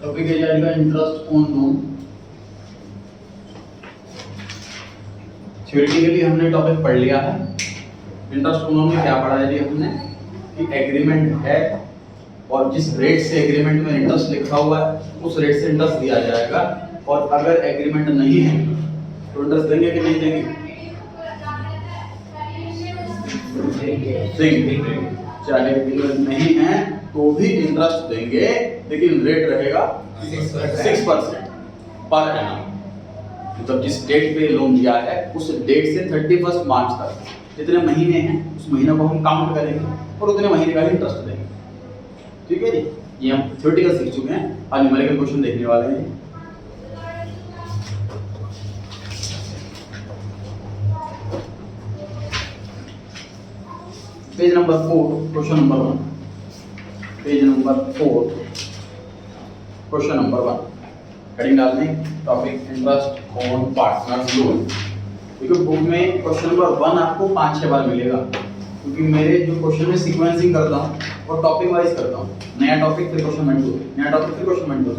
Topic है जाएगा interest on loan. Theoretically हमने टॉपिक पढ़ लिया है। इंटरेस्ट ऑन लोन में क्या पढ़ा है हमने कि एग्रीमेंट है और जिस रेट से एग्रीमेंट में इंटरेस्ट लिखा हुआ है उस रेट से इंटरेस्ट दिया जाएगा, और अगर एग्रीमेंट नहीं है तो इंटरेस्ट देंगे कि नहीं देंगे? देंगे। चाहे एग्रीमेंट नहीं है तो भी इंटरेस्ट देंगे, लेकिन रेट रहेगा 6% पर एनम। मतलब जिस डेट पे लोन दिया है उस डेट से 31 मार्च तक जितने महीने हैं उस महीने को हम काउंट करेंगे और उतने महीने का ही इंटरेस्ट देंगे। ठीक है जी, ये हम थ्योरेटिकल सीख चुके हैं। आज न्यूमेरिकल क्वेश्चन देखने वाले हैं। Page number 4 question number 1। Page number 4 question number 1। Heading डालने topic interest on partners loan. देखो बुक में क्वेश्चन नंबर 1 आपको 5-6 बार मिलेगा, क्योंकि मेरे जो क्वेश्चन में सीक्वेंसिंग करता हूँ और टॉपिक वाइज करता हूँ। नया टॉपिक फिर क्वेश्चन नंबर 2, नया टॉपिक फिर क्वेश्चन नंबर 2।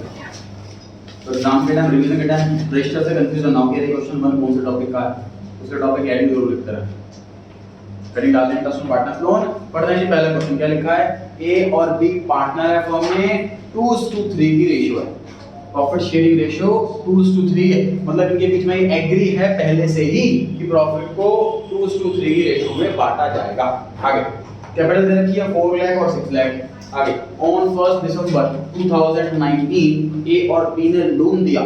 तो एग्जाम के टाइम रिवीजन के टाइम रजिस्टर से कंफ्यूजन ना हो कि क्वेश्चन 1 कौन से टॉपिक का है, उसके टॉपिक ऐड जरूर लिखते रहें। हेडिंग डालते हैं इंटरेस्ट ऑन पार्टनर्स लोन। पढ़ते हैं जी पहला क्वेश्चन क्या लिखा है। ए और बी पार्टनर है, फर्म में 2:3 की रेशियो है। प्रॉफिट शेयरिंग रेशियो 2:3 है, मतलब इनके बीच में एग्री है पहले से ही कि प्रॉफिट को 2:3 की रेशियो में बांटा जाएगा। आगे कैपिटल दे रखी है 4 लाख और 6 लाख। आगे ऑन 1 दिसंबर 2019 ए और बी ने लोन दिया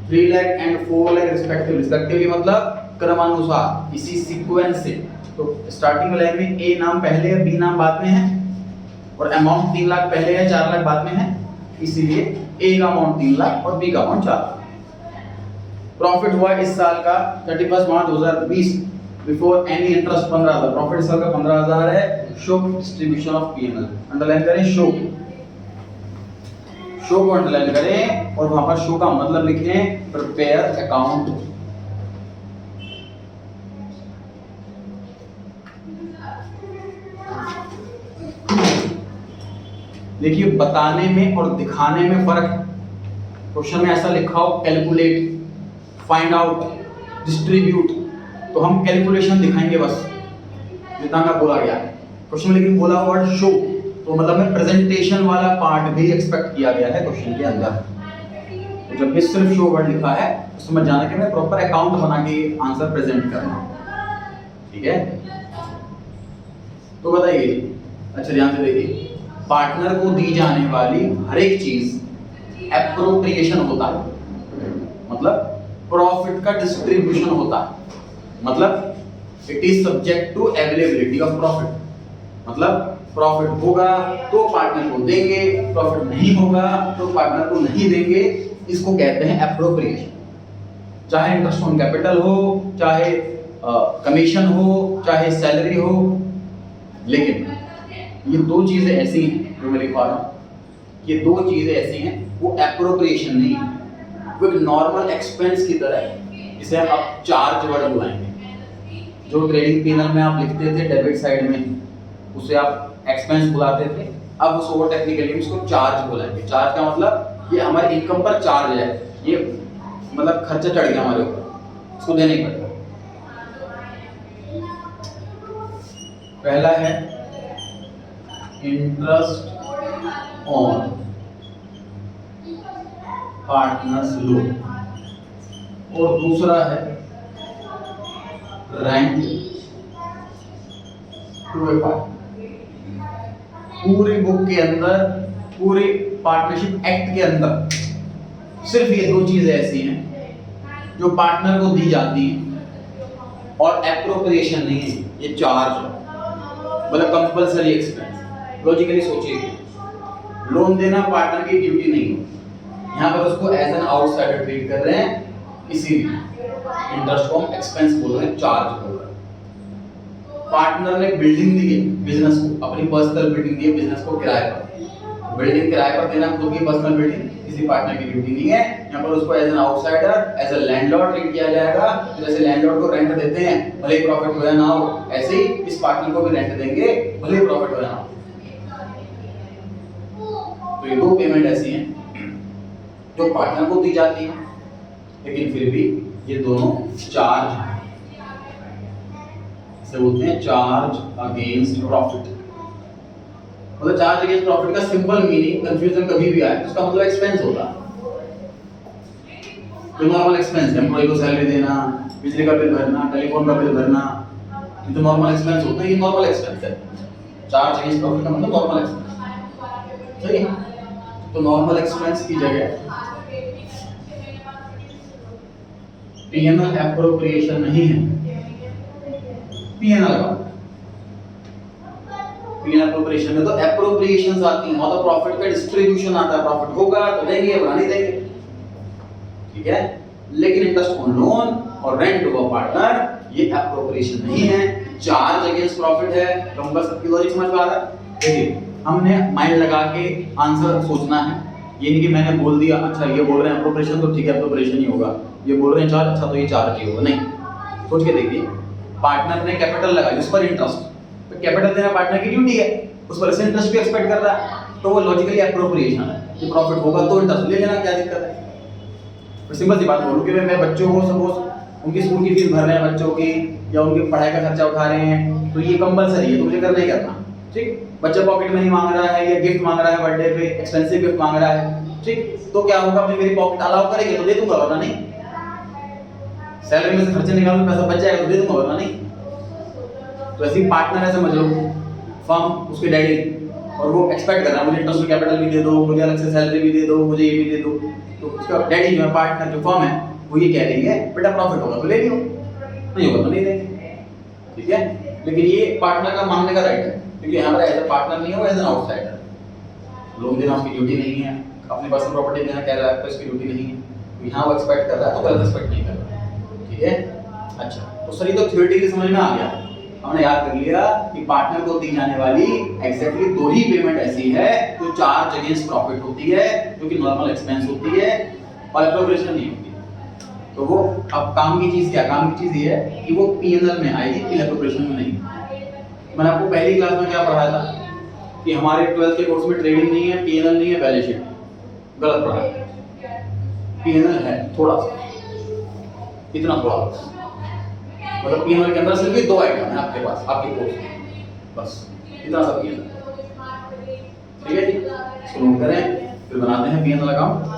3 लाख एंड 4 लाख रिस्पेक्टिवली, मतलब क्रमानुसार इसी सीक्वेंस से। तो स्टार्टिंग लाइन में ए नाम पहले है, बी नाम बाद में है, और अमाउंट 3 लाख पहले है, 4 लाख बाद में है, इसीलिए ए का अमाउंट 3 लाख और बी का अमाउंट 4 लाख। प्रॉफिट हुआ इस साल का 31 मार्च 2020 बिफोर एनी इंटरेस्ट 15,000। प्रॉफिट इस साल का 15,000 है। Show distribution of PNL, underline करें शो को अंडरलाइन करें और वहां पर शो का मतलब लिखें प्रिपेयर अकाउंट। देखिए बताने में और दिखाने में फर्क है। क्वेश्चन में ऐसा लिखा हो कैलकुलेट, फाइंड आउट, डिस्ट्रीब्यूट, तो हम कैलकुलेशन दिखाएंगे बस, जितना का बोला गया है क्वेश्चन में। लेकिन बोला वर्ड शो तो मतलब में प्रेजेंटेशन वाला पार्ट भी एक्सपेक्ट किया गया है क्वेश्चन के अंदर। तो जब भी सिर्फ शो वर्ड लिखा है तो समझ जाना कि मैं प्रॉपर अकाउंट बना के आंसर प्रेजेंट करना। ठीक है, तो बताइए। अच्छा ध्यान से देखिए, पार्टनर को दी जाने वाली हर एक चीज एप्रोप्रिएशन होता है, मतलब प्रॉफिट का डिस्ट्रीब्यूशन होता है, मतलब it is subject to availability of profit. मतलब प्रॉफिट होगा तो पार्टनर को देंगे, प्रॉफिट नहीं होगा तो पार्टनर को नहीं देंगे। इसको कहते हैं एप्रोप्रिएशन। चाहे इंटरेस्ट ऑन कैपिटल हो, चाहे कमीशन हो, चाहे सैलरी हो, लेकिन ये दो चीजें ऐसी हैं जो मैं लिखवा रहा हूँ, ये दो चीजें ऐसी हैं वो एप्रोप्रिएशन नहीं है, वो एक नॉर्मल एक्सपेंस की तरह है, जिसे हम अब चार्ज वर्ड बुलाएंगे। जो ट्रेडिंग पीनल में आप लिखते थे डेबिट साइड में, उसे आप एक्सपेंस बुलाते थे, अब उस और टेक्निकली उसको चार्ज बुलाएंगे। चार्ज का मतलब ये हमारी इनकम पर चार्ज है, ये मतलब खर्चा चढ़ गया हमारे ऊपर, इसको देना ही पड़ेगा। पहला है इंटरेस्ट ऑन पार्टनर्स लोन और दूसरा है रेंट टू ए पार्टनर। पूरी बुक के अंदर, पूरी पार्टनरशिप एक्ट के अंदर सिर्फ ये दो चीजें ऐसी हैं जो पार्टनर को दी जाती हैं और एप्रोप्रिएशन नहीं है, ये चार्ज है, मतलब कंपलसरी एक्सपेंस। लॉजिकली सोचिए, लोन देना पार्टनर की ड्यूटी नहीं है, यहाँ पर उसको एज एन आउटसाइडर ट्रीट कर रहे हैं, इसीलिए इंटरेस्ट को हम एक्सपेंस बोल रहे हैं, चार्ज बोल रहे हैं। पार्टनर ने बिल्डिंग दी है बिजनेस को, अपनी पर्सनल बिल्डिंग दी है बिजनेस को किराए पर। बिल्डिंग किराए पर देना खुद की पर्सनल बिल्डिंग किसी पार्टनर की ड्यूटी नहीं है। यहाँ पर उसको as an outsider, as a landlord treat किया जाएगा। जैसे लैंडलॉर्ड को रेंट देते हैं भले ही प्रॉफिट हो या ना हो, ऐसे ही इस पार्टनर को भी रेंट देंगे भले ही प्रॉफिट हो या ना हो। तो ये दो पेमेंट ऐसी हैं जो पार्टनर को दी जाती है, लेकिन फिर भी ये दोनों चार्ज हैं, इसे बोलते हैं चार्ज अगेंस्ट प्रॉफिट। मतलब चार्ज अगेंस्ट प्रॉफिट का सिंपल मीनिंग, कंफ्यूजन कभी भी आए, उसका मतलब एक्सपेंस होता है। तो नॉर्मल एक्सपेंस, एम्प्लॉय को सैलरी देना, बिजली का बिल भरना, टेलीफोन का बिल भरना, ये तो नॉर्मल एक्सपेंस होते हैं, ये नॉर्मल एक्सपेंस है। चार्ज अगेंस्ट प्रॉफिट का मतलब नॉर्मल एक्सपेंस, सही है। तो नॉर्मल एक्सपेंस की जगह पीएनएल एप्रोप्रिएशन नहीं है, पीएनएल अकाउंट। पीएनएल एप्रोप्रिएशन में तो एप्रोप्रिएशंस आती हैं, मतलब प्रॉफिट का डिस्ट्रीब्यूशन आता है, प्रॉफिट होगा तो देंगे वरना नहीं देंगे, ठीक है। लेकिन इंटरेस्ट ऑन लोन और रेंट टू अ पार्टनर ये एप्रोप्रिएशन नहीं है, चार्ज अगेंस्ट प्रॉफिट है। कहूंगा सबकी लॉजिक समझ में आ रहा है? देखिए हमने माइंड लगा के आंसर सोचना है, ये नहीं कि मैंने बोल दिया अच्छा ये बोल रहे हैं एप्रोप्रिएशन तो ठीक है एप्रोप्रिएशन ही होगा, ये बोल रहे हैं चार्ज अच्छा तो ये चार्ज ही होगा, नहीं। सोच के देखिए, पार्टनर ने कैपिटल लगाई उस पर इंटरेस्ट, तो कैपिटल देना पार्टनर की ड्यूटी है, उस पर से इंटरेस्ट भी एक्सपेक्ट कर रहा है, तो वो लॉजिकली एप्रोप्रिएशन है कि प्रॉफिट होगा तो इंटरेस्ट ले लेना, क्या दिक्कत है। तो सिंपल सी बात बोलूं कि मैं बच्चों को सपोज उनकी स्कूल की फीस भर रहे हैं बच्चों की, या उनकी पढ़ाई का खर्चा उठा रहे हैं, तो ये कंपलसरी है, तो मुझे करना ही करना, ठीक। बच्चा पॉकेट मनी मांग रहा है या गिफ्ट मांग रहा है बर्थडे पे, एक्सपेंसिव गिफ्ट मांग रहा है, ठीक, तो क्या होगा, मेरी पॉकेट अलाउ करेगी तो दे दूंगा वरना नहीं। सैलरी में से खर्चे निकालूं पैसा बच जाएगा तो दे दूंगा वरना नहीं। तो ऐसी पार्टनर है समझ लो, फर्म उसके डैडी, और वो एक्सपेक्ट कर रहा है मुझे इंटरेस्ट कैपिटल भी दे दो, मुझे अलग से सैलरी भी दे दो, मुझे ये भी दे दो। तो उसका डैडी जो है पार्टनर जो फर्म है वो ये कह रही है बेटा प्रॉफिट होगा तो ले लियो, नहीं होगा तो नहीं देंगे, ठीक है। लेकिन ये पार्टनर का मांगने का राइट है, क्योंकि यहाँ पर एज अ पार्टनर नहीं है, वो एज एन आउटसाइडर, लोन देना उसकी ड्यूटी नहीं है, अपनी पर्सनल प्रॉपर्टी देना कह रहा है तो इसकी ड्यूटी नहीं है, तो यहाँ वो एक्सपेक्ट कर रहा है तो गलत एक्सपेक्ट नहीं कर रहा, ठीक है। अच्छा तो सर ये तो थ्योरेटिकली समझ में आ गया, हमने याद कर लिया कि पार्टनर को दी जाने वाली एग्जैक्टली दो ही पेमेंट ऐसी है जो चार्ज अगेंस्ट प्रॉफिट होती है, जो कि नॉर्मल एक्सपेंस होती है और एप्रोप्रिएशन नहीं होती। तो वो अब काम की चीज क्या, काम की चीज ये है कि वो पीएनएल में आएगी, एप्रोप्रिएशन में नहीं। मैंने आपको पहली क्लास में क्या पढ़ाया था कि हमारे 12th के कोर्स में ट्रेडिंग नहीं है, पीएनएल नहीं है, बैलेंस शीट, गलत पढ़ा। पीएनएल है थोड़ा सा, इतना थोड़ा, मतलब पीएनएल के अंदर सिर्फ दो आइटम है आपके पास आपके कोर्स में, बस इतना सा पीएनएल, ठीक है जी। इसको नोट करें, फिर बनाते हैं PNL account.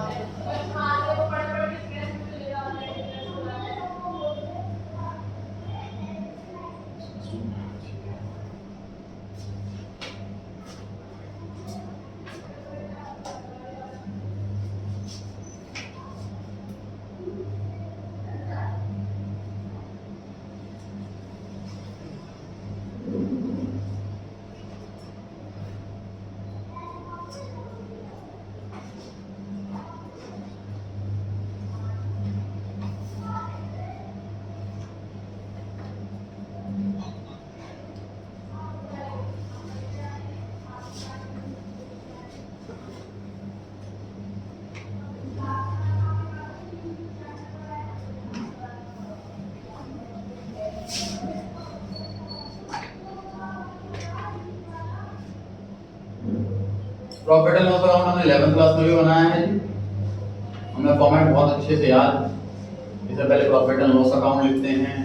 Profit and loss account हमने 11th क्लास में भी बनाया है जी, हमें फॉर्मेट बहुत अच्छे से याद। इससे पहले प्रॉफिट एंड लॉस अकाउंट लिखते हैं,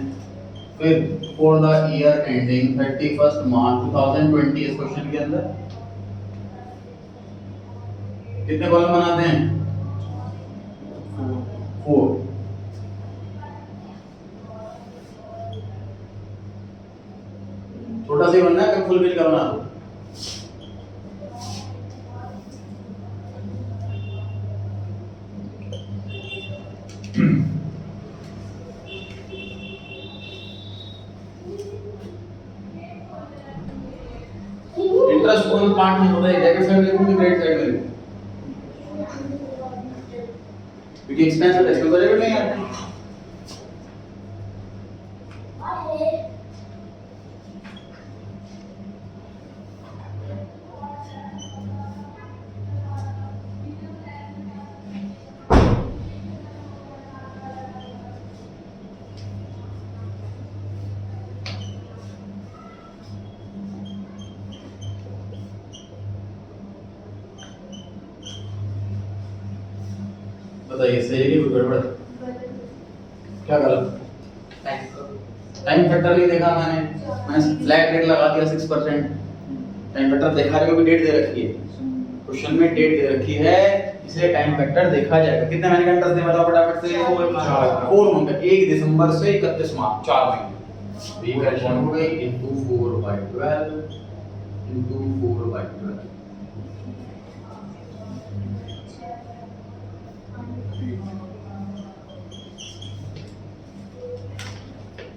फिर फॉर द ईयर एंडिंग 31 मार्च 2020 इस क्वेश्चन के अंदर कितने कॉलम बनाते हैं, 4। छोटा सा बनना है, फुल पेज का बना दो। इंटरेस्ट कौन पार्ट में होता है, डेबिट साइड में लिखूं कि क्रेडिट साइड में लिखूं, क्योंकि एक्सपेंस है इसको डेबिट नहीं है। बताइए सही है कि कुछ गड़बड़ है? क्या गलत? टाइम फैक्टर नहीं देखा मैंने फ्लैट रेट लगा दिया 6%। टाइम फैक्टर देखा रहे हो कि डेट दे रखी है, क्वेश्चन में डेट दे रखी है, इसलिए टाइम फैक्टर देखा जाएगा। कितने महीने का इंटरेस्ट दे बताओ फटाफट से? 4 मंथ, 1 दिसंबर से 31 मार्च, 4 महीने। तो ये करेक्शन हो गई into 4/12 into 4/12।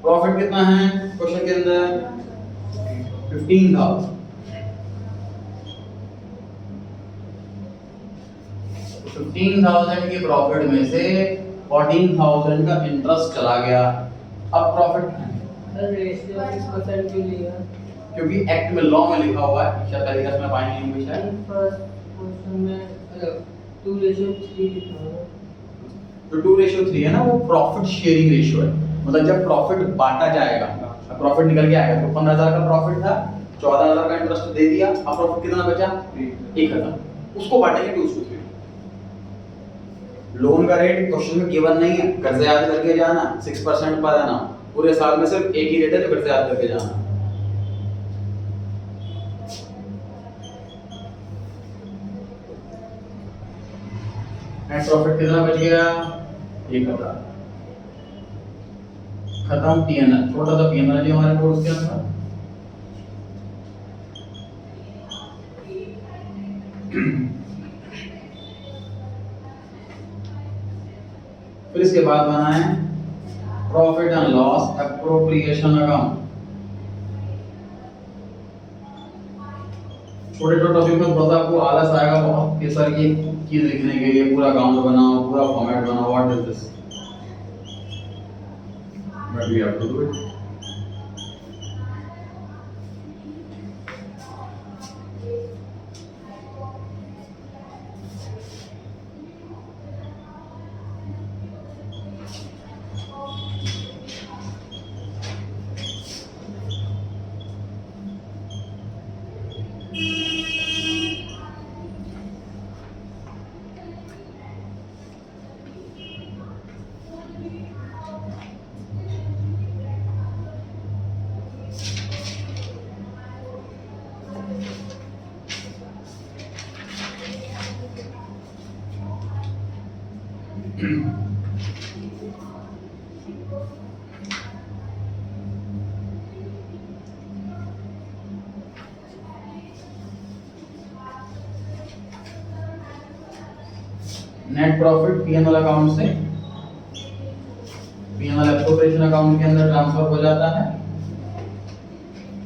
प्रॉफिट कितना है क्वेश्चन के अंदर? 15,000। 15,000 के प्रॉफिट में से 14,000 का इंटरेस्ट चला गया। अब प्रॉफिट रेशियो 6% क्यों लिया? क्योंकि एक्ट में, लॉ में लिखा हुआ है, शायद तरीका से मैं पाएंगे नहीं कुछ है। फर्स्ट क्वेश्चन में 2:3 लिखा है। तो 2:3 है ना, वो प्रॉफिट शेयरिंग रेशियो है। मतलब जब प्रॉफिट बांटा जाएगा, अब प्रॉफिट निकल के आएगा, तो 15,000 का प्रॉफिट था, 14,000 का इंटरेस्ट दे दिया, अब प्रॉफिट कितना बचा? 1,000। उसको बांटेंगे 2/3। लोन का रेट क्वेश्चन में गिवन नहीं है, घर से याद करके जाना, 6% पर आना, पूरे साल में सिर्फ एक ही रेट है, तो घर से याद करके जाना। नेट प्रॉफिट कितना बच गया? 1,000। खत्म पीएनएल, छोटा सा पीएनएल है हमारे कोर्स के अंदर। फिर इसके बाद बना है profit and loss appropriation account. छोटे छोटे टॉपिक में थोड़ा सा आपको आलस आएगा बहुत कि सर ये चीज लिखने के लिए पूरा अकाउंट बनाओ, पूरा फॉर्मेट बनाओ, what is this, but we have to do it. Net profit PNL account से पीएनएल एप्रोप्रिएशन अकाउंट के अंदर ट्रांसफर हो जाता है।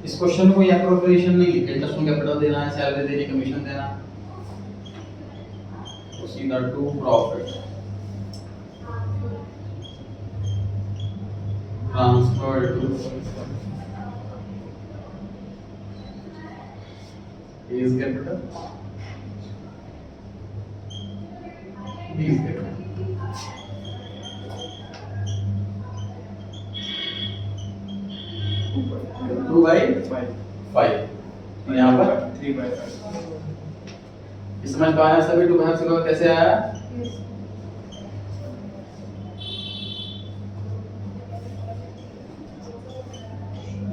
इस क्वेश्चन में कोई एप्रोप्रिएशन नहीं है, इंटरेस्ट ऑन कैपिटल देना है, सैलरी देनी, कमीशन देना, तो सीधा to profit transfer to is capital to by 5 यहाँ पर 3/5। इस समझ तो आया सभी? 2/5 से कैसे आया?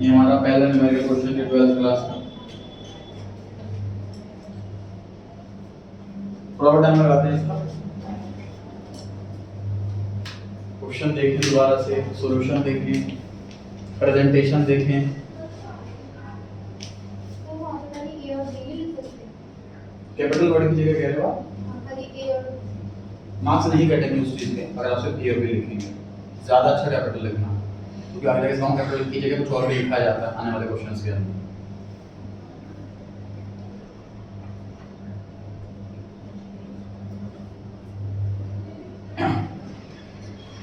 ये हमारा पहला न्यूमेरिकल क्वेश्चन है 12th क्लास का। थोड़ा टाइम लगाते हैं इसका। क्वेश्चन देखें दोबारा से, सॉल्यूशन देखें, प्रेजेंटेशन देखें। कैपिटल वर्ड की जगह कह रहे हो आप? मार्क्स नहीं कटेंगे उस चीज के अगर आप सिर्फ ए और बी लिखेंगे। ज्यादा अच्छा कैपिटल लिखना, क्योंकि आगे जाके सॉन्ग कैपिटल की जगह कुछ और भी लिखा जाता है आने वाले क्वेश्चंस के अंदर।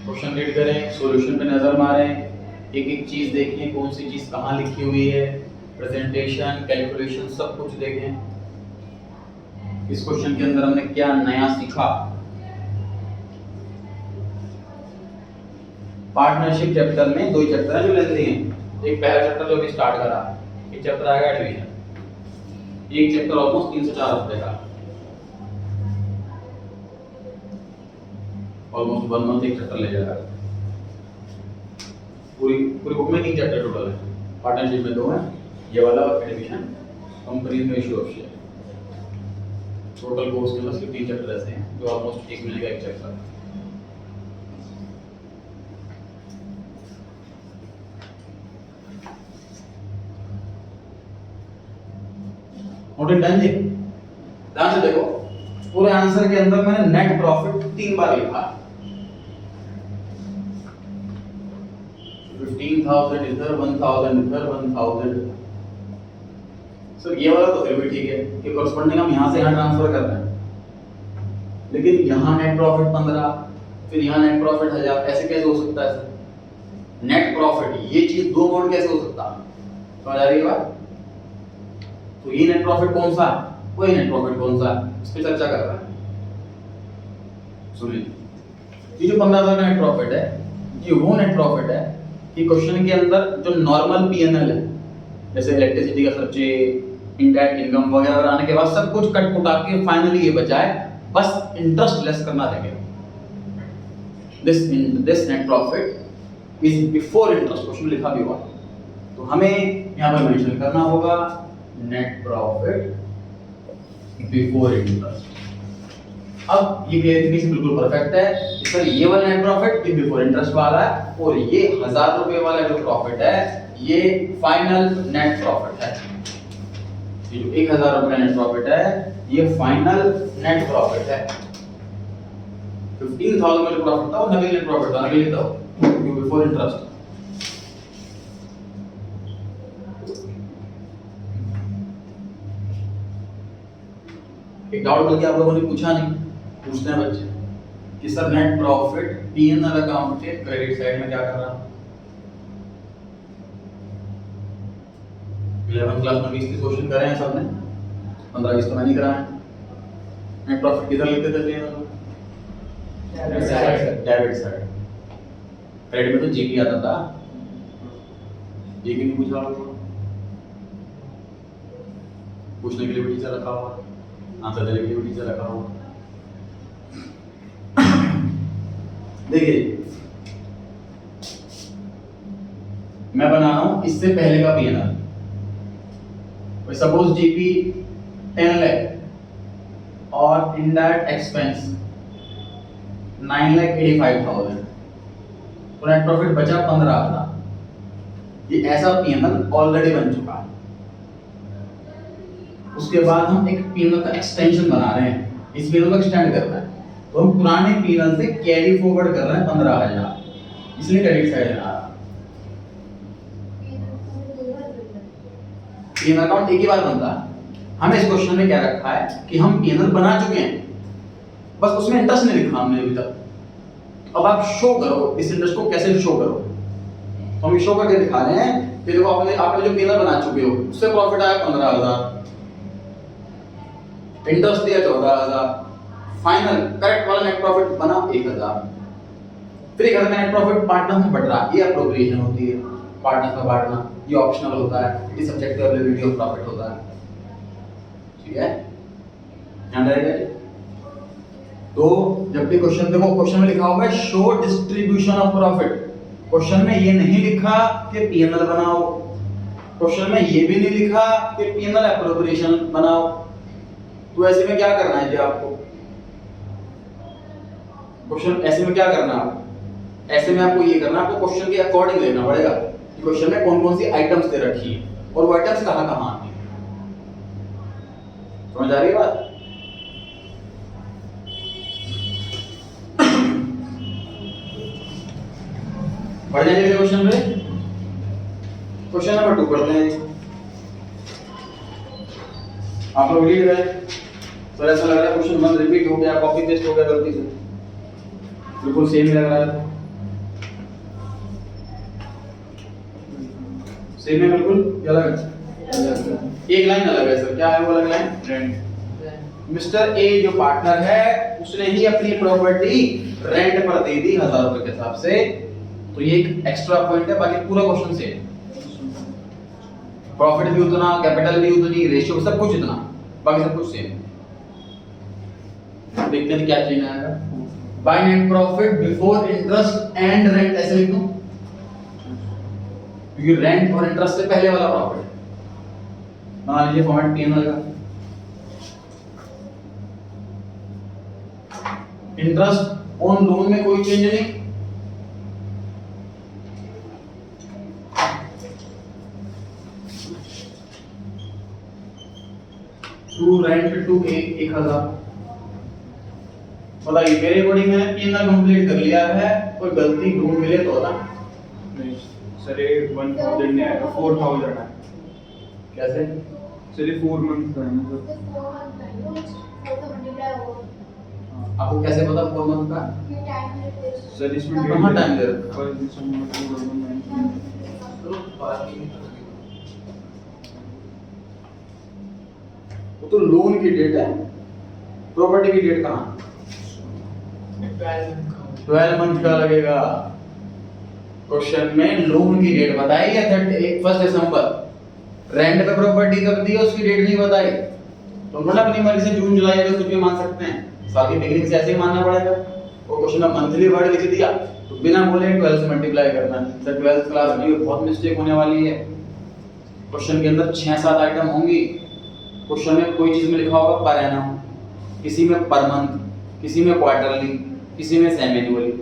क्वेश्चन रीड करें, सॉल्यूशन पे नजर मारें, एक एक चीज देखें, कौन सी चीज कहाँ लिखी हुई है, प्रेजेंटेशन, कैलकुलेशन, सब कुछ देखें। इस क्वेश्चन के अंदर हमने क्या नया सीखा। पार्टनरशिप चैप्टर में 2 चैप्टर हैं जो लेंदी हैं। एक पहला चैप्टर जो अभी स्टार्ट करा, एक चैप्टर आएगा एडमिशन, एक चैप्टर ऑलमोस्ट 3 से 4 हफ्ते का। ऑलमोस्ट 1 मंथ एक चैप्टर ले जाएगा। पूरी पूरी बुक में 3 चैप्टर टोटल है, पार्टनरशिप में 2 है, ये वाला और एडमिशन, कंपनी में issue of share. Total course के अंदर सिर्फ 3 चैप्टर ऐसे हैं जो ऑलमोस्ट 1 महीने का एक चैप्टर है। नोटिंग डन जी, ध्यान से देखो, पूरे आंसर के अंदर मैंने नेट प्रॉफिट 3 बार लिखा। 15,000 इधर, 1,000 इधर, 1,000। सर ये वाला तो फिर भी ठीक है कि कॉरस्पॉन्डिंग हम यहाँ से यहाँ ट्रांसफर कर रहे हैं, लेकिन यहाँ नेट प्रॉफिट 15, फिर यहाँ नेट प्रॉफिट 1000, ऐसे कैसे हो सकता है सर? नेट प्रॉफिट ये चीज 2 मोड कैसे हो सकता है? समझ आ रही है बात? तो ये नेट प्रॉफिट कौन सा, वही नेट प्रॉफिट कौन सा, इस पे चर्चा कर रहा है। सुनिए, ये जो 15,000 का नेट प्रॉफिट है, ये वो नेट प्रॉफिट है कि क्वेश्चन के अंदर जो नॉर्मल पीएनएल है, जैसे इलेक्ट्रिसिटी का खर्चे, इंडायरेक्ट इनकम वगैरह आने के बाद सब कुछ कट कुटा के फाइनली ये बचा है बस इंटरेस्ट लेस करना रह गया। This net profit is before interest, question लिखा भी हुआ, तो हमें यहाँ पर मेंशन करना होगा नेट प्रॉफिट बिफोर इंटरेस्ट। अब ये क्लियरिफिकेशन बिल्कुल परफेक्ट है कि सर ये वाला नेट प्रॉफिट ये बिफोर इंटरेस्ट वाला है और ये 1000 रुपए वाला जो प्रॉफिट है ये फाइनल नेट प्रॉफिट है। ये जो 1000 रुपए नेट प्रॉफिट है ये फाइनल नेट प्रॉफिट है। 15,000 में जो प्रॉफिट था वो नकली नेट प्रॉफिट था, नकली था क्योंकि बिफोर इंटरेस्ट। एक डाउट बल्कि आप लोगों ने पूछा नहीं, पूछते हैं बच्चे कि sir net profit PNL account के क्रेडिट साइड में क्या कर रहा है? 11th क्लास में 20 क्वेश्चन करे हैं सबने, 15-20 तो मैं नहीं कराया। नेट प्रॉफिट किधर लिखते थे पीएनएल? Debit side. क्रेडिट में तो जीपी आता था, जीपी नहीं पूछा होगा, पूछने के लिए भी टीचर रखा हुआ, आंसर देने के लिए भी टीचर रखा हुआ। देखिए मैं बना रहा हूं इससे पहले का पीएनएल। सपोज जीपी 10 लाख और इनडायरेक्ट एक्सपेंस 9,85,000, तो नेट प्रॉफिट बचा 15,000। ये ऐसा पीएनएल ऑलरेडी बन चुका है। उसके बाद हम एक पीएनएल का एक्सटेंशन बना रहे हैं, इस पीएनएल को एक्सटेंड करना है, तो हम पुराने पीएनएल से कैरी फॉरवर्ड कर रहे हैं 15,000, इसलिए क्रेडिट साइड में आ रहा। पीएनएल अकाउंट एक ही बार बनता है। हमें इस क्वेश्चन में क्या रखा है कि हम पीएनएल बना चुके हैं, बस उसमें इंटरेस्ट नहीं लिखा हमने अभी तक। अब आप शो करो इस इंटरेस्ट को, कैसे शो करो, तो हम शो करके दिखा रहे हैं कि देखो आपने जो पीएनएल बना चुके हो उससे प्रॉफिट आया 15,000, इंटरेस्ट दिया 14,000, फाइनल करेक्ट वाला नेट प्रॉफिट बना 1,000। फिर 1,000 का नेट प्रॉफिट पार्टनर्स में बट रहा, ये अप्रोप्रिएशन होती है, पार्टनर्स में बांटना, ये ऑप्शनल होता है, it is subject to availability of profit होता है। ठीक है, ध्यान रहेगा जी। तो जब भी क्वेश्चन देखो, क्वेश्चन में लिखा होगा show distribution of profit, question में ये नहीं लिखा कि पीएनएल बनाओ, क्वेश्चन में ये भी नहीं लिखा कि पीएनएल अप्रोप्रिएशन बनाओ। तो ऐसे में क्या करना है जी आपको, क्वेश्चन ऐसे में क्या करना है, ऐसे में आपको ये करना है, आपको क्वेश्चन के अकॉर्डिंग लेना पड़ेगा कि क्वेश्चन में कौन कौन सी आइटम्स दे रखी है और वो आइटम्स कहां कहां आती है। समझ आ रही है बात? पढ़ जाएंगे क्वेश्चन पे, क्वेश्चन नंबर 2 पढ़ते हैं। आप लोग रीड रहे, तो ऐसा लग रहा है क्वेश्चन 1 रिपीट हो गया, कॉपी पेस्ट हो गया गलती से, बिल्कुल सेम ही लग रहा है। सेम है बिल्कुल, क्या अलग है? एक लाइन अलग है सर, क्या है वो अलग लाइन? रेंट। मिस्टर ए जो पार्टनर है उसने ही अपनी प्रॉपर्टी रेंट पर दे दी 1000 रुपए के हिसाब से, तो ये एक एक्स्ट्रा पॉइंट है, बाकी पूरा क्वेश्चन सेम। प्रॉफिट भी उतना, कैपिटल भी उतनी, रेशियो सब कुछ इतना, बाकी सब कुछ सेम। देखते हैं क्या चेंज आएगा। By net profit before interest and rent, ऐसे लिख दूं क्योंकि रेंट और इंटरेस्ट से पहले वाला प्रॉफिट। मान लीजिए फॉर्मेट P&L का, इंटरेस्ट ऑन लोन में कोई चेंज नहीं, टू रेंट टू 1000। बताइए मेरे अकॉर्डिंग मैंने P&L कंप्लीट कर लिया है, कोई गलती ढूंढ मिले तो ना। नहीं सर ये 1000 नहीं आएगा, 4000 है। कैसे? सर ये 4 मंथ का है ना सर। आपको कैसे पता 4 मंथ का? सर इसमें कहाँ टाइम दे रखा? 1 दिसंबर 2019। वो तो लोन की डेट है, प्रॉपर्टी की डेट कहाँ? 12 मंथ का लगेगा। क्वेश्चन में लोन की डेट बताई है 1 दिसंबर, रेंट पे प्रॉपर्टी कब दी है उसकी डेट नहीं बताई। तो मतलब अपनी मर्जी से जून जुलाई अगस्त कुछ भी मान सकते हैं, साल की बिगिनिंग से ऐसे ही मानना पड़ेगा। वो क्वेश्चन में मंथली वर्ड लिख दिया तो बिना बोले 12 से मल्टीप्लाई करना है। सर 12th क्लास की बहुत मिस्टेक होने वाली है। क्वेश्चन के अंदर 6-7 आइटम होंगी। क्वेश्चन में कोई चीज में लिखा होगा पर एनम, किसी में पर मंथ, किसी में क्वार्टरली, किसी में सेमी एनुअली।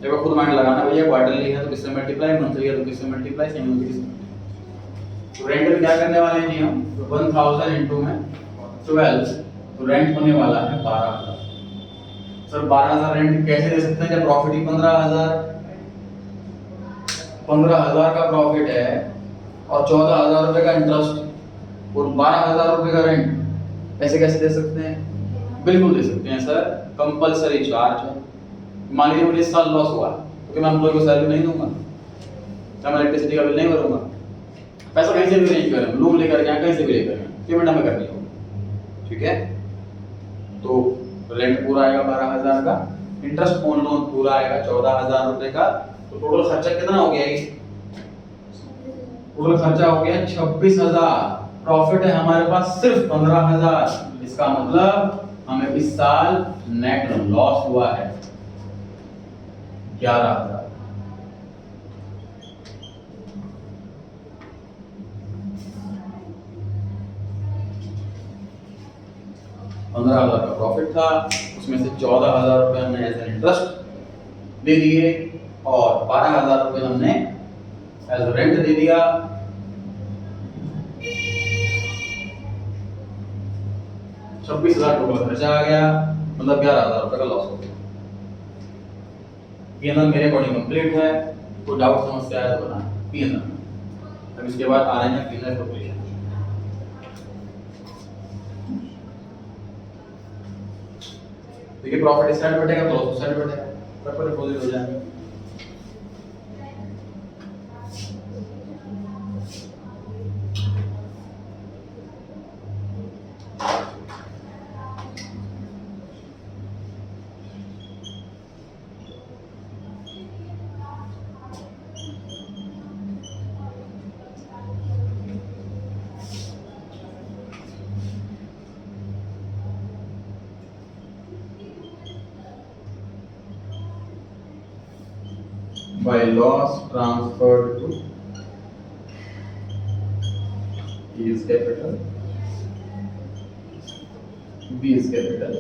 जब खुद माइंड लगाना भैया क्वार्टरली है तो किससे मल्टीप्लाई, मंथली है तो किससे मल्टीप्लाई, सेमी एनुअली किससे। तो रेंट में क्या करने वाले हैं जी हम, 1000 इनटू में 12, तो रेंट होने वाला है 12000। सर 12000 रेंट कैसे दे सकते हैं जब प्रॉफिट ही 15000 का प्रॉफिट है और 14000 रुपए का इंटरेस्ट और 12000 रुपए का रेंट, ऐसे कैसे दे सकते हैं? बिल्कुल दे सकते हैं सर, कंपलसरी चार्ज है। मान लीजिए मुझे इस साल लॉस हुआ तो क्या मैं एम्प्लॉय को सैलरी नहीं दूंगा, क्या मैं इलेक्ट्रिसिटी का बिल नहीं भरूंगा? पैसा कहीं से भी अरेंज करें, लोन लेकर के कहीं से भी लेकर पेमेंट हमें करनी होगी, ठीक है। तो रेंट पूरा आएगा 12000 का, इंटरेस्ट ऑन लोन पूरा आएगा 14000 रुपए का। तो टोटल खर्चा कितना हो गया ये? टोटल खर्चा हो गया 26000। प्रॉफिट है हमारे पास सिर्फ 15000। इसका मतलब हमें इस साल नेट लॉस हुआ है 11000। $15,000 का प्रॉफिट था, उसमें से 14000 रुपए हमने एज इंटरेस्ट दे दिए और 12000 रुपए हमने एज रेंट दे दिया। 26,000 टोटल खर्चा आ गया, मतलब 11000 रुपए का लॉस हो गया। P&L मेरे अकॉर्डिंग कंप्लीट है, कोई डाउट समस्या है तो बताना। P&L अब इसके बाद आ रहे हैं P&L कैलकुलेशन। देखिए प्रॉफिट इस साइड बैठेगा तो लॉस उस साइड बैठेगा, प्रॉपर अपोजिट हो जाएंगे। By loss transferred to E is capital, B is capital,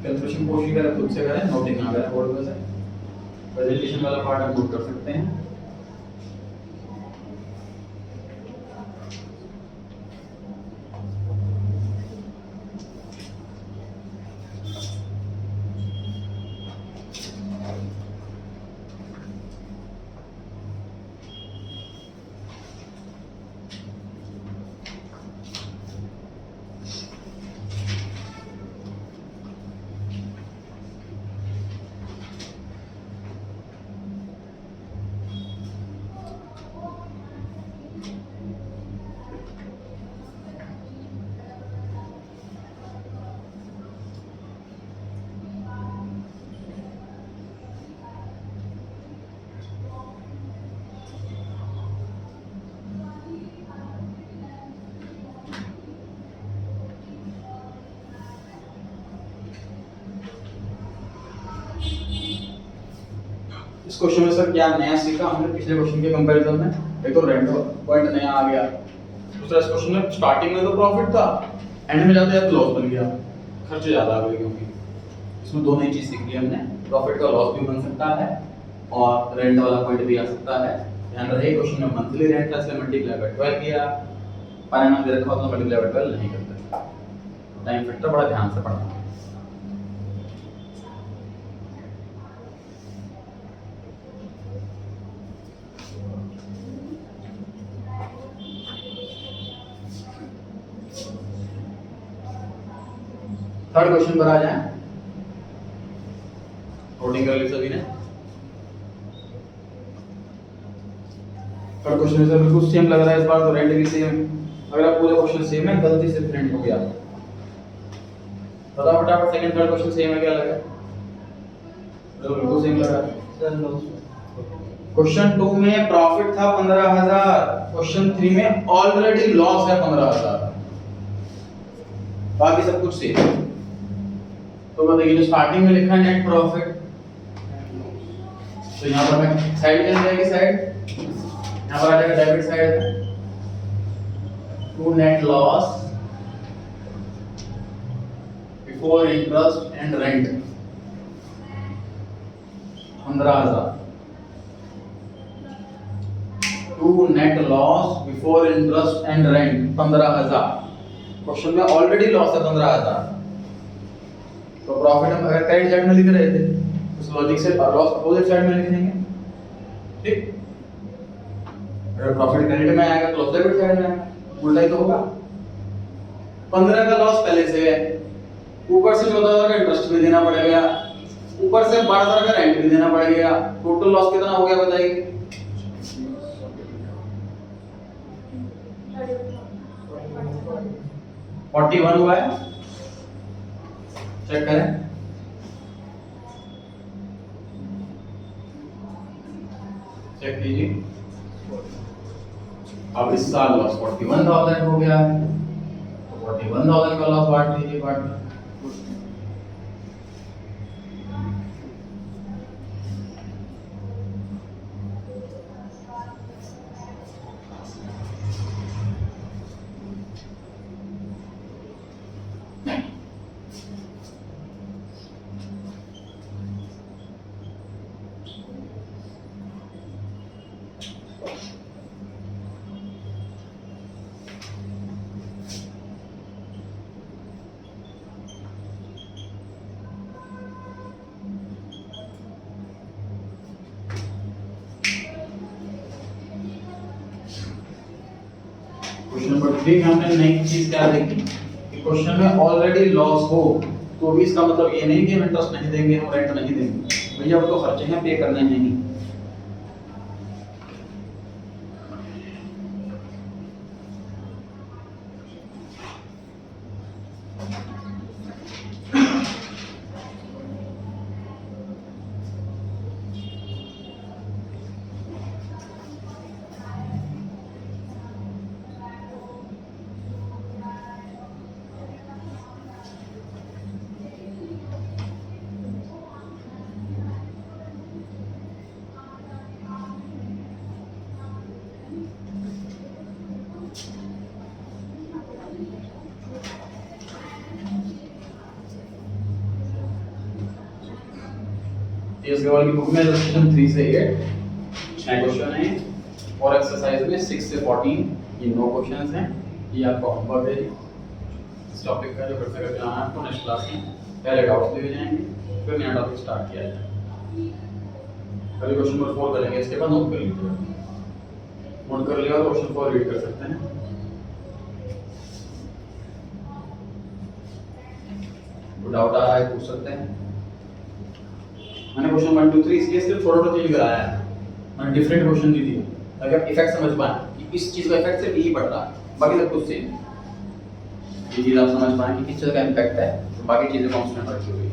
calculation कोशिश करें खुद से करें, नोटिंग ना करें बोर्ड पे से। प्रेजेंटेशन वाला पार्ट हम नोट कर सकते हैं। इस क्वेश्चन में सर क्या नया सीखा हमने पिछले क्वेश्चन के कंपैरिजन में? एक तो रेंट पॉइंट नया आ गया, दूसरा इस क्वेश्चन में स्टार्टिंग में तो प्रॉफिट था, एंड में जाते जाते लॉस बन गया, खर्च ज़्यादा आ गए क्योंकि इसमें दो नई चीज़ सीख ली हमने। प्रॉफिट का लॉस भी बन सकता है और रेंट वाला पॉइंट भी आ सकता है। ध्यान रहे क्वेश्चन में मंथली रेंट था इसलिए मल्टीप्लाई बाय 12 किया, पर एनम दे रखा हो तो मल्टीप्लाई बाय 12 नहीं करते। टाइम फैक्टर बड़ा ध्यान से पढ़ना। थर्ड क्वेश्चन पर आ जाए। नोटिंग कर ली सभी ने? थर्ड क्वेश्चन सर बिल्कुल सेम लग रहा है इस बार तो, रेंट भी सेम। अगर आप पूरे क्वेश्चन सेम है, गलती से प्रिंट हो गया, बताओ फटाफट। सेकंड थर्ड क्वेश्चन सेम है क्या लगा? बिल्कुल सेम लग रहा है सर लॉस। क्वेश्चन 2 में प्रॉफिट था 15,000, क्वेश्चन 3 में ऑलरेडी लॉस है 15,000, बाकी सब कुछ सेम। तो बताइए जो स्टार्टिंग में लिखा है नेट प्रॉफिट, तो यहाँ पर मैं साइड चल जाएगी, साइड यहाँ पर आ जाएगा debit side, to net loss before interest and rent 15,000, to net loss before interest and rent 15,000। Question में ऑलरेडी लॉस है 15,000, तो प्रॉफिट हम अगर क्रेडिट साइड में लिख रहे थे उस लॉजिक से लॉस अपोजिट साइड में लिख देंगे, ठीक। अगर प्रॉफिट क्रेडिट में आएगा तो लॉस डेबिट साइड में आएगा, उल्टा ही तो होगा। 15 का लॉस पहले से है, ऊपर से 14,000 का इंटरेस्ट भी देना पड़ेगा, ऊपर से 12,000 का रेंट भी देना पड़ेगा, टोटल लॉस कितना हो गया बताइए? 41 हुआ है, चेक करें। चेक कीजिए, अब इस साल लॉस 41,000 हो गया है, तो 41,000 का लॉस बांट लीजिए, बांट लीजिए। क्वेश्चन नंबर 3 में हमने नई चीज क्या देखी कि क्वेश्चन में ऑलरेडी लॉस हो तो भी इसका मतलब ये नहीं कि हम इंटरेस्ट नहीं देंगे, हम रेंट नहीं देंगे, भैया वो तो खर्चे हैं, पे करने हैं ही। इस लेवल की बुक में सेक्शन 3 से 8 6 क्वेश्चन हैं और एक्सरसाइज में 6 से 14 ये 9 क्वेश्चंस हैं। ये आपका होमवर्क है इस टॉपिक का, जो घर से करके आना है आपको नेक्स्ट क्लास में। पहले डाउट्स दिए जाएंगे, फिर नया टॉपिक स्टार्ट किया जाएगा। पहले क्वेश्चन नंबर 4 करेंगे, इसके बाद नोट कर लीजिएगा, नोट कर लिया तो क्वेश्चन 4 रीड कर सकते हैं। कोई डाउट आ रहा है पूछ सकते हैं। मैंने क्वेश्चन 1 2 3 इसलिए सिर्फ थोड़ा सा चेंज कराया है, मैंने डिफरेंट क्वेश्चन दी थी ताकि आप इफेक्ट समझ पाएं कि इस चीज का इफेक्ट सिर्फ यही पड़ रहा है, बाकी सब कुछ सेम। ये चीज आप समझ पाएं कि किस चीज का इम्पैक्ट है, तो बाकी चीजें कांस्टेंट रखी हुई है।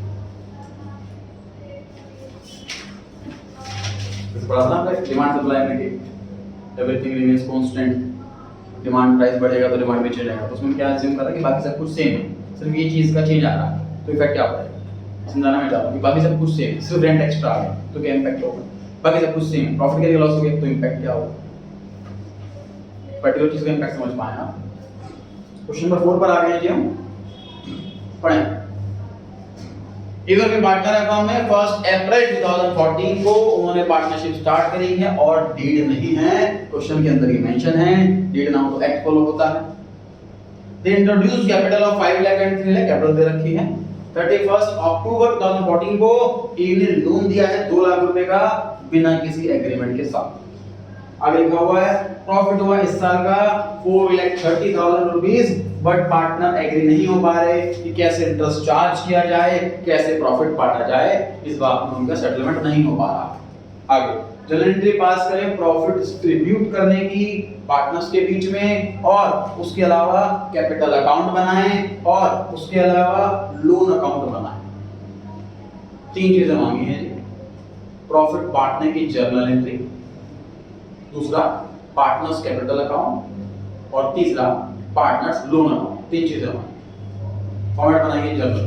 तो पढ़ा था हमने डिमांड सप्लाई में कि everything remains constant, demand price बढ़ेगा तो डिमांड भी चेंज आएगा, तो उसमें क्या अज्यूम करा कि बाकी सब कुछ सेम है, सिर्फ ये चीज का चेंज आ रहा है, तो इफेक्ट क्या पड़ेगा समझाना मैं चाहता हूँ कि बाकी सब कुछ सेम, सिर्फ रेंट एक्स्ट्रा आ गया तो क्या इम्पैक्ट होगा। बाकी सब कुछ सेम है। प्रॉफिट के लिए लॉस हो गया तो इम्पैक्ट क्या होगा, पर्टिकुलर चीज का इम्पैक्ट समझ पाए आप। क्वेश्चन नंबर 4 पर आ गए जी हम, पढ़ें। इधर भी पार्टनर अकाउंट में 1 अप्रैल 2014 को उन्होंने पार्टनरशिप स्टार्ट करी है और डीड नहीं है, क्वेश्चन के अंदर ही मेंशन है, डीड ना हो तो एक्ट फॉलो होता है। They introduce capital of 5 lakh and 3 lakh, capital दे रखी है। 31 अक्टूबर 2014 को इन्होंने लोन दिया है 2 लाख रुपए का बिना किसी एग्रीमेंट के साथ। आगे लिखा हुआ है प्रॉफिट हुआ इस साल का 4,30,000 रुपीस, बट पार्टनर एग्री नहीं हो पा रहे कि कैसे इंटरेस्ट चार्ज किया जाए, कैसे प्रॉफिट बांटा जाए, इस बात में उनका सेटलमेंट नहीं हो पा रहा। आगे जर्नल एंट्री पास करें प्रॉफिट डिस्ट्रीब्यूट करने की पार्टनर्स के बीच में, और उसके अलावा कैपिटल अकाउंट बनाएं, और उसके अलावा लोन अकाउंट बनाएं। 3 चीजें मांगी हैं जी, प्रॉफिट बांटने की जर्नल एंट्री, दूसरा पार्टनर्स कैपिटल अकाउंट, और तीसरा पार्टनर्स लोन अकाउंट। 3 चीजें हमारी फॉर्मेट बनाइए जर्नल।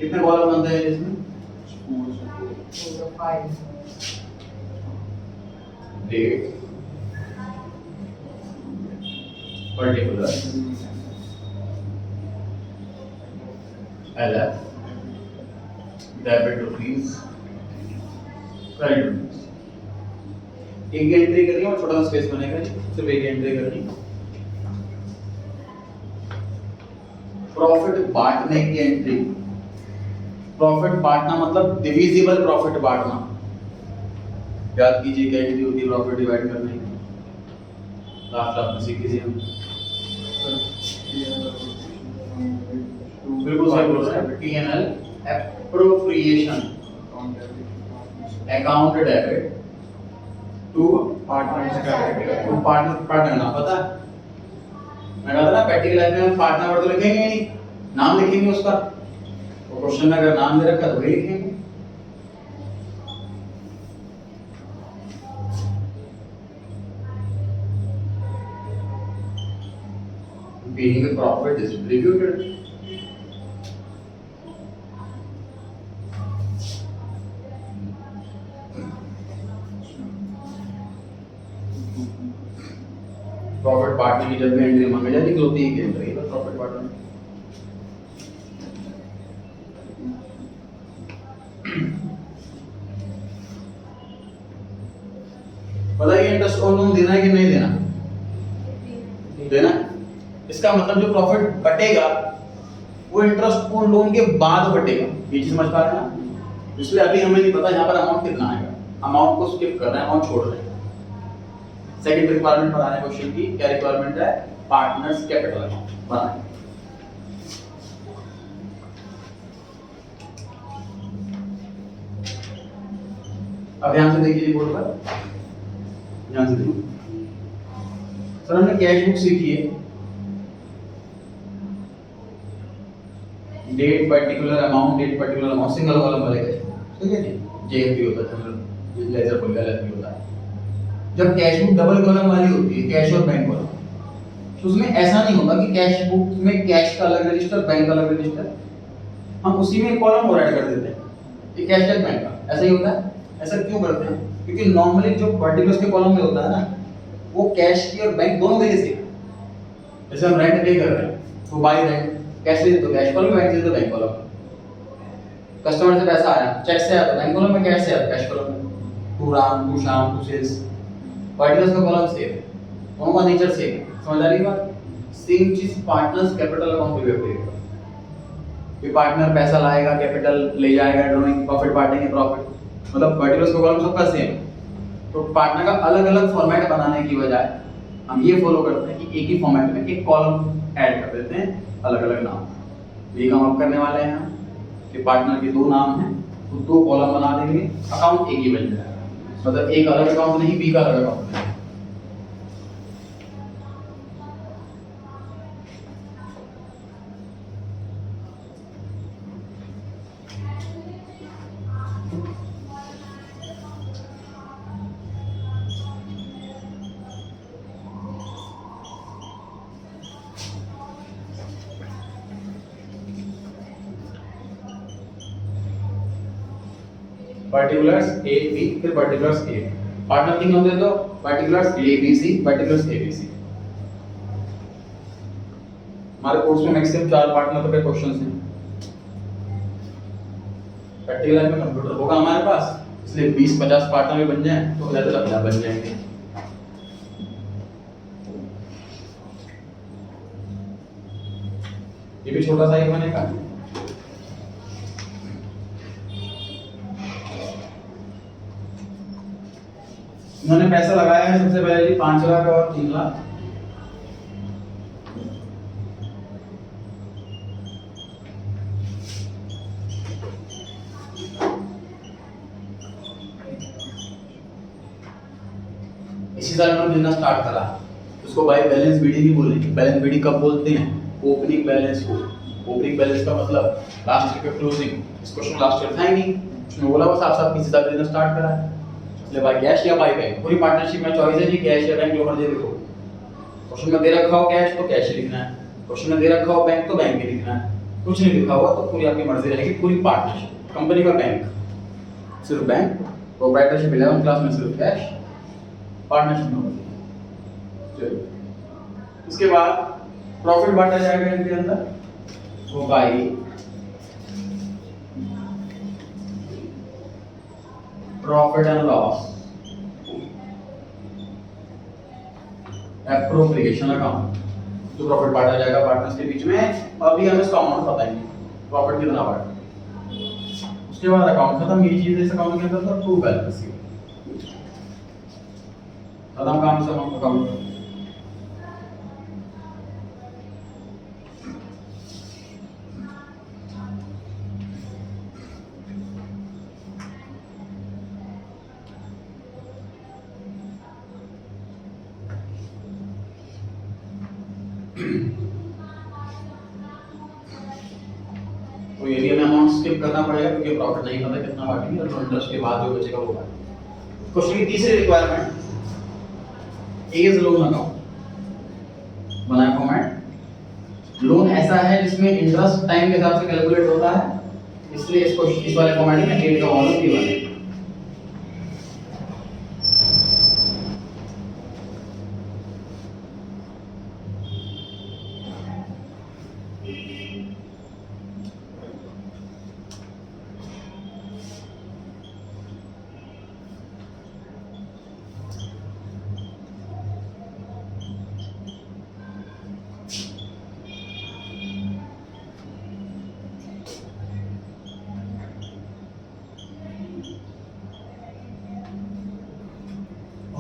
कितने कॉलम बनते हैं इसमें? 5 date, particular, LF, debit rupees, credit rupees. एक एंट्री करिए और छोटा सा स्पेस बनेगा, सिर्फ एक एंट्री करनी। प्रॉफिट बांटने की एंट्री, प्रॉफिट बांटना मतलब डिविजिबल प्रॉफिट बांटना। याद कीजिए क्या एंट्री होती है प्रॉफिट डिवाइड करने की, लास्ट में सीखी थी हम। बिल्कुल सही बोल रहे हैं। P&L appropriation, account debit to partner नाम पता है? मैं कहा था ना प्रैक्टिकल लाइफ में हम पार्टनर वर्ड तो लिखेंगे नहीं, नाम लिखेंगे उसका। तो क्वेश्चन में अगर नाम दे रखा है तो वही लिखेंगे। Being the profit distributed, profit बांटने की जब भी एंट्री मांगी जाती है होती है कि एंट्री है प्रॉफिट बांटने। बताइए इंटरेस्ट ऑन लोन देना है कि नहीं देना? देना। इसका मतलब जो प्रॉफिट बटेगा वो इंटरेस्ट ऑन लोन के बाद बटेगा, ये चीज समझ पा रहे हैं ना? इसलिए अभी हमें नहीं पता यहाँ पर अमाउंट कितना आएगा, अमाउंट को स्किप कर रहे हैं, अमाउंट छोड़ रहे हैं। सेकंड रिक्वायरमेंट पर आने क्वेश्चन की क्या रिक्वायरमेंट है? पार्टनर्स कैपिटल अकाउंट बनाएं। अब ध्यान से देखिए बोर्ड पर, ध्यान से देखिए। सर हमने कैश बुक सीखी है, date particular amount, date particular amount, single column वाले कैश बुक, ठीक है जी। जेएफडी होता है, जनरल लेजर फुल एलएफडी होता है। जब कैश बुक डबल कॉलम वाली होती है, कैश और बैंक कॉलम, तो उसमें ऐसा नहीं होता कि कैश बुक में कैश का अलग रजिस्टर, बैंक का अलग रजिस्टर, हम उसी में एक कॉलम और ऐड कर देते हैं, ये कैश चेक बैंक का, ऐसा ही होता है। ऐसा क्यों करते हैं? क्योंकि नॉर्मली जो पर्टिकुलर्स के कॉलम में होता है ना, वो कैश की और बैंक दोनों तरीके से, जैसे हम रेंट पे कर रहे हैं तो बाय रेंट, कैश ले तो कैश कॉलम, बैंक से तो बैंक कॉलम, कस्टमर से पैसा आया, चेक से आया तो बैंक कॉलम में, कैश से आया कैश कॉलम में, to Ram, to Shyam, to sales, particulars का कॉलम सेम है, दोनों का नेचर सेम है। समझ आ रही बात? सेम चीज पार्टनर्स कैपिटल अकाउंट पे भी अप्लाई करेगा। ये पार्टनर पैसा लाएगा, कैपिटल ले जाएगा, ड्रॉइंग प्रॉफिट बांटेंगे, प्रॉफिट मतलब पर्टिकुलर्स का कॉलम सबका सेम है, तो पार्टनर का अलग अलग फॉर्मेट बनाने की बजाय हम ये फॉलो करते हैं कि एक ही फॉर्मेट में एक कॉलम ऐड कर देते हैं अलग अलग नाम। ये काम आप करने वाले हैं कि पार्टनर के दो नाम हैं तो दो कॉलम बना देंगे, अकाउंट एक ही बन जाएगा। मतलब एक अलग अकाउंट नहीं, बी का अलग अकाउंट नहीं। पार्टिकुलर्स ए बी फिर पार्टिकुलर्स ए, पार्टनर तीन होते तो particulars A B C, particulars A B C. हमारे कोर्स में मैक्सिमम 4 पार्टनर पे क्वेश्चंस हैं। प्रैक्टिकल लाइफ में कंप्यूटर होगा हमारे पास, इसलिए 20-50 पार्टनर भी बन जाएं तो ज्यादा अपना बन जाएंगे। ये भी छोटा सा ही बनेगा। उन्होंने पैसा लगाया है सबसे पहले जी 5 लाख और 3 लाख। इसी तरह उन्होंने बिजनेस स्टार्ट करा, उसको भाई बैलेंस बीडी नहीं बोलेंगे। बैलेंस बीडी कब बोलते हैं? ओपनिंग बैलेंस को। ओपनिंग बैलेंस का मतलब लास्ट ईयर का क्लोजिंग। इस क्वेश्चन लास्ट ईयर था ही नहीं, उसमें बोला बस आप सब किसी तरह बिजनेस स्टार्ट करा है, इसलिए भाई कैश या बाय बैंक, पूरी पार्टनरशिप में चॉइस है जी, कैश या बैंक जो मर्जी लिखो। क्वेश्चन में दे रखा हो कैश तो कैश लिखना है, क्वेश्चन में दे रखा हो बैंक तो बैंक ही लिखना है। कुछ नहीं लिखा हुआ तो पूरी आपकी मर्जी रहेगी। पूरी पार्टनरशिप, कंपनी का बैंक सिर्फ बैंक, प्रोप्राइटरशिप 11 क्लास में सिर्फ कैश, पार्टनरशिप में चलो। इसके बाद प्रॉफिट बांटा जाएगा इनके अंदर, वो by profit and loss appropriation account. जो प्रॉफिट बांटा जाएगा पार्टनर्स के बीच में, अभी हमें इसका अमाउंट पता ही नहीं प्रॉफिट कितना बांटा। उसके बाद अकाउंट खत्म। ये चीज इस अकाउंट के अंदर तो ट्रू बैलेंस खत्म काम से अकाउंट। तो ये भी हमें अमाउंट स्किप करना पड़ेगा क्योंकि प्रॉफिट नहीं पता कितना बांटेंगे, और इंटरेस्ट के बाद जो बचेगा वो बांटेंगे। क्वेश्चन की तीसरी रिक्वायरमेंट, एज लोन अकाउंट बनाया फॉर्मेट। लोन ऐसा है जिसमें इंटरेस्ट टाइम के हिसाब से कैलकुलेट होता है, इसलिए इसको इस वाले फॉर्मेट में 8 का वॉल्यूम भी बनेगा।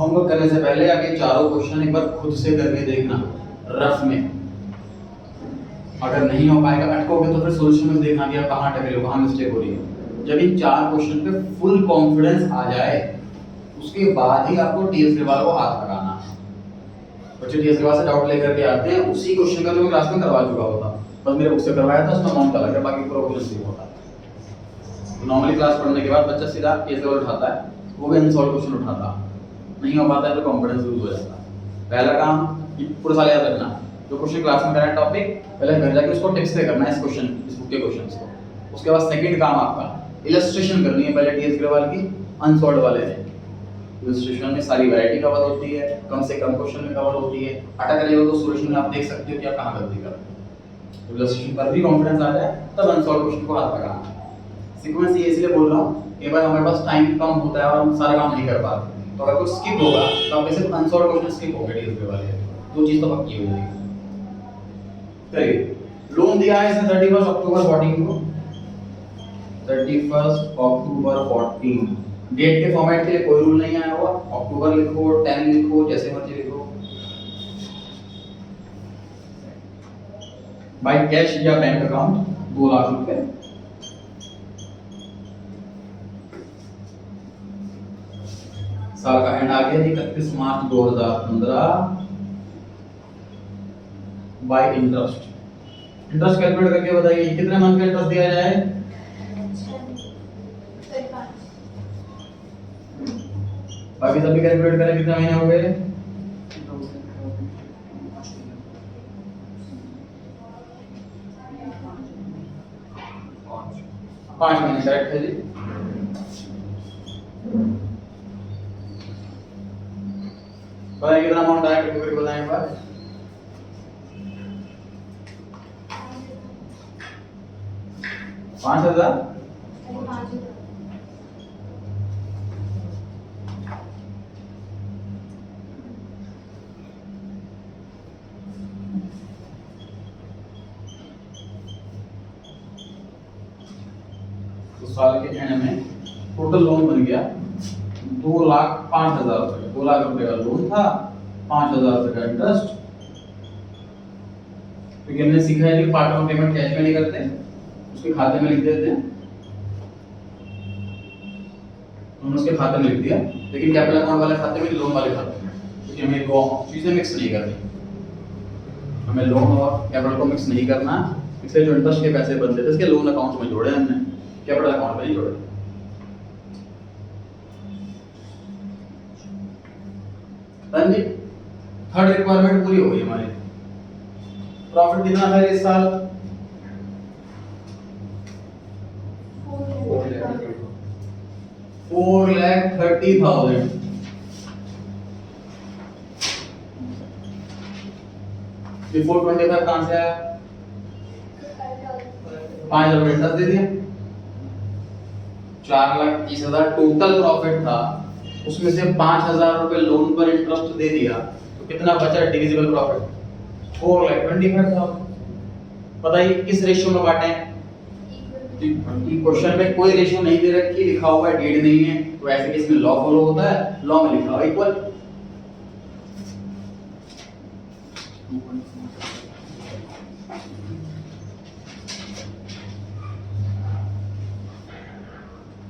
होमवर्क करने से पहले आप ये चारों क्वेश्चन एक बार खुद से करके देखना रफ में। अगर नहीं हो पाएगा, अटकोगे तो फिर सॉल्यूशन में देखना कि आप कहाँ अटक रहे हो, कहाँ मिस्टेक हो रही है। जब इन 4 क्वेश्चन पे फुल कॉन्फिडेंस आ जाए उसके बाद ही आपको टीएस ग्रेवाल को हाथ लगाना है। बच्चे टीएस ग्रेवाल से डाउट लेकर के आते हैं, उसी क्वेश्चन का जो मैं क्लास में करवा चुका होता, बस मेरे बुक से करवाया था, उसमें अमाउंट अलग है, बाकी पूरा क्वेश्चन सेम होता है। नॉर्मली क्लास पढ़ने के बाद बच्चा सीधा टीएस ग्रेवाल उठाता है, वो भी अनसॉल्व क्वेश्चन उठाता है। नहीं हो पाता है तो कॉन्फिडेंस लूज हो जाता है। पहला काम ये पूरा साल याद रखना, जो क्वेश्चन क्लास में कराया टॉपिक पहले घर जाके उसको टेक्स्ट से करना है, इस क्वेश्चन इस बुक के क्वेश्चंस को। उसके बाद सेकंड काम आपका इलस्ट्रेशन करनी है, पहले टीएस ग्रेवाल की अनसॉल्व वाले हैं। इलस्ट्रेशन में सारी वैरायटी कवर होती है, कम से कम क्वेश्चन में कवर होती है। अटक रहे हो तो सॉल्यूशन में आप देख सकते हो कि आप कहां गलती कर रहे हो। इलस्ट्रेशन पर भी कॉन्फिडेंस आ जाए तब अनसॉल्व क्वेश्चन को हाथ लगाना। सीक्वेंस ये इसलिए बोल रहा हूं कि भाई हमारे पास टाइम कम होता है और हम सारा काम नहीं कर पाते, तो अगर कुछ स्किप होगा तो आप वैसे अनसॉल्व क्वेश्चन स्किप हो गए टीएस ग्रेवाल के, दो चीज तो पक्की हो जाएगी। चलिए, लोन दिया है इसने 31 अक्टूबर 14 को, 31 अक्टूबर 14। डेट के फॉर्मेट के लिए कोई रूल नहीं आया हुआ, अक्टूबर लिखो, 10 लिखो, जैसे मर्जी लिखो। बाय कैश या बैंक अकाउंट 2 लाख रुपए। साल का एंड आ गया 31 मार्च 2015। बाय इंटरेस्ट, इंटरेस्ट कैलकुलेट करके बताइए कितने मंथ का इंटरेस्ट दिया जाए। बाकी सभी कैलकुलेट करें कितने महीने हो गए। 5 महीने करेक्ट है जी। बताइए कितना अमाउंट आया, कैलकुलेट बताएं एक बार। $5,000। तो साल के एंड में टोटल लोन बन गया 2,05,000 रुपए। 2 लाख रुपए का लोन था, 5,000 रुपए का इंटरेस्ट। क्योंकि हमने सीखा है कि पार्ट ऑफ पेमेंट कैश में नहीं करते, उसके खाते में लिख देते हैं। हमने उसके खाते में लिख दिया, लेकिन कैपिटल अकाउंट वाले खाते में, लोन वाले खाते में, क्योंकि हमें दो चीजें मिक्स नहीं करनी। हमें लोन और कैपिटल को मिक्स नहीं करना, इसलिए जो इंटरेस्ट के पैसे बनते थे इसके लोन अकाउंट में जोड़े हमने, कैपिटल अकाउंट में नहीं जोड़े। डन जी। थर्ड रिक्वायरमेंट पूरी हो गई हमारी। प्रॉफिट कितना था इस साल? 4,30,000। बिफोर 25 कहां से आया? 5,000 इंटरेस्ट दे दिया, 4,30,000 टोटल प्रॉफिट था, उसमें से 5,000 रुपए लोन पर इंटरेस्ट दे दिया, तो कितना बचा डिविजिबल प्रॉफिट? 4,25,000। बताइए किस रेशियो में बांटें? क्वेश्चन में कोई रेशियो नहीं दे रखी, लिखा हुआ है डेट नहीं है, तो ऐसे केस में लॉ फॉलो होता है, लॉ में लिखा हुआ इक्वल।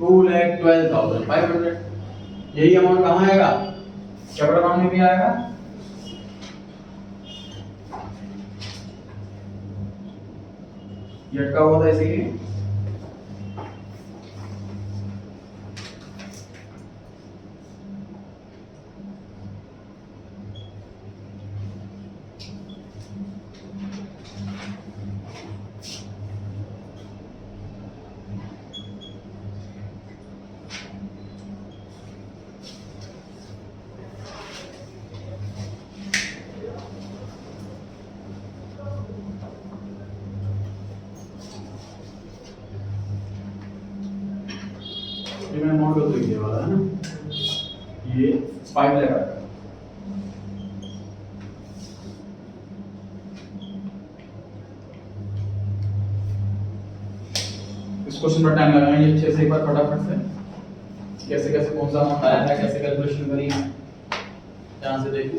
$2,12,500। यही अमाउंट कहाँ आएगा? कैपिटल अकाउंट में भी आएगा। ये अटका हुआ था इसीलिए। ये मैं अमाउंट को लिखने वाला है ना, ये 5 लाख का। इस क्वेश्चन पर टाइम लगाएंगे अच्छे से, एक बार फटाफट से कैसे कैसे कौन सा अमाउंट आया है, कैसे कैलकुलेशन करी है, ध्यान से देखो।